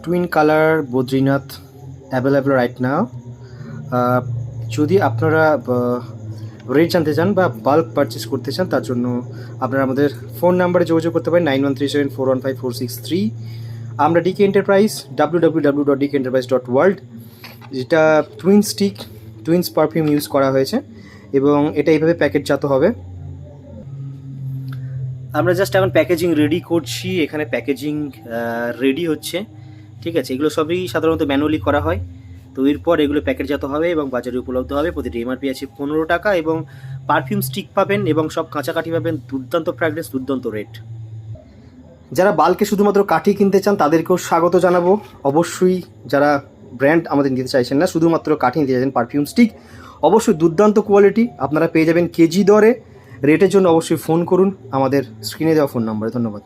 Twin colour Badrinath available right now. যদি আপনারা rate জানতে চান বা বাল্ক পারচেস করতে চান, তার জন্য আপনারা আমাদের ফোন নাম্বারে যোগাযোগ করতে পারেন 9137415463। আমরা ডিকে এন্টারপ্রাইজ www.dkenterprise.world, যেটা twin stick twins perfume use করা হয়েছে এবং এটা এইভাবে প্যাকেটজাত হবে। আমরা জাস্ট এখন প্যাকেজিং রেডি করছি, এখানে প্যাকেজিং রেডি হচ্ছে, ঠিক আছে। এগুলো সবই সাধারণত ম্যানুয়ালি করা হয়। তো এরপর এগুলো প্যাকেটজাত হবে এবং বাজারে উপলব্ধ হবে। প্রতিটি এমআরপি আছে 15 টাকা এবং পারফিউম স্টিক পাবেন এবং সব কাঁচাকাঠি পাবেন, দুর্দান্ত ফ্র্যাগরেন্স, দুর্দান্ত রেট। যারা বাল্কে শুধুমাত্র কাঠি কিনতে চান তাদেরকেও স্বাগত জানাবো। অবশ্যই যারা ব্র্যান্ড আমাদের নিতে চাইছেন না, শুধুমাত্র কাঠি নিতে চাইছেন পারফিউম স্টিক, অবশ্যই দুর্দান্ত কোয়ালিটি আপনারা পেয়ে যাবেন কেজি দরে। রেটের জন্য অবশ্যই ফোন করুন আমাদের স্ক্রিনে দেওয়া ফোন নম্বরে। ধন্যবাদ।